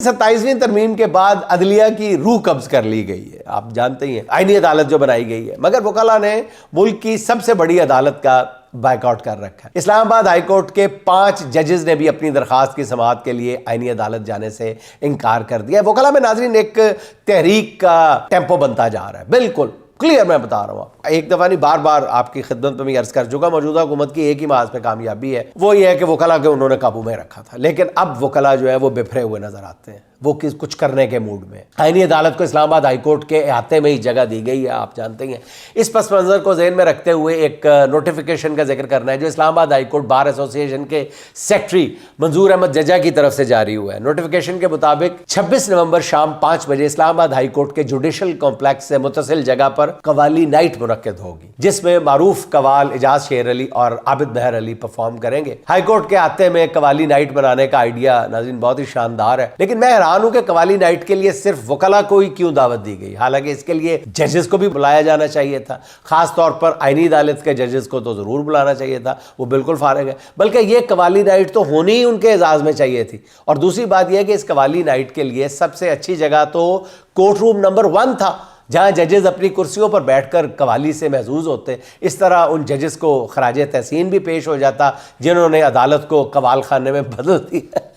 27ویں ترمیم کے بعد عدلیہ کی روح قبض کر لی گئی ہے، آپ جانتے ہی ہیں آئینی عدالت جو بنائی گئی ہے، مگر وکلاء نے ملک کی سب سے بڑی عدالت کا بائیکاٹ کر رکھا ہے۔ اسلام آباد ہائی کورٹ کے 5 ججز نے بھی اپنی درخواست کی سماعت کے لیے آئینی عدالت جانے سے انکار کر دیا ہے۔ وکلاء میں ناظرین ایک تحریک کا ٹیمپو بنتا جا رہا ہے، بالکل کلیئر میں بتا رہا ہوں آپ ایک دفعہ نہیں بار بار آپ کی خدمت میں عرض کر چکا، موجودہ حکومت کی ایک ہی محاذ پہ کامیابی ہے، وہ یہ ہے کہ وکلاء کے انہوں نے قابو میں رکھا تھا، لیکن اب وکلاء جو ہے وہ بفرے ہوئے نظر آتے ہیں، وہ کچھ کرنے کے موڈ میں۔ آئینی عدالت کو اسلام آباد ہائی کورٹ کے احاطے میں ہی جگہ دی گئی ہے، آپ جانتے ہیں۔ اس پس منظر کو ذہن میں رکھتے ہوئے ایک نوٹیفیکیشن کا ذکر کرنا ہے جو اسلام آباد ہائی کورٹ بار ایسوسی ایشن کے سیکٹری منظور احمد ججا کی طرف سے جاری ہوا ہے۔ نوٹیفیکیشن کے مطابق 26 نومبر شام 5 بجے اسلام آباد ہائی کورٹ کے جوڈیشل کمپلیکس سے متصل جگہ پر قوالی نائٹ منعقد ہوگی، جس میں معروف قوال اعجاز شیر علی اور عابد بہر علی پرفارم کریں گے۔ ہائی کورٹ کے احاطے میں قوالی نائٹ بنانے کا آئیڈیا ناظرین بہت ہی شاندار ہے، لیکن میں حیران ہوں کہ قوالی نائٹ کے لیے صرف وکلاء کو ہی کیوں دعوت دی گئی، حالانکہ اس کے لیے ججز کو بھی بلایا جانا چاہیے تھا، خاص طور پر آئینی عدالت کے ججز کو تو ضرور بلانا چاہیے تھا، وہ بالکل فارغ ہے، بلکہ یہ قوالی نائٹ تو ہونی ہی ان کے اعزاز میں چاہیے تھی۔ اور دوسری بات یہ ہے کہ اس قوالی نائٹ کے لیے سب سے اچھی جگہ تو کورٹ روم نمبر 1 تھا، جہاں ججز اپنی کرسیوں پر بیٹھ کر قوالی سے محظوظ ہوتے۔ اس طرح ان ججز کو خراج تحسین بھی پیش ہو جاتا جنہوں نے عدالت کو قوال خانے میں بدل دیا۔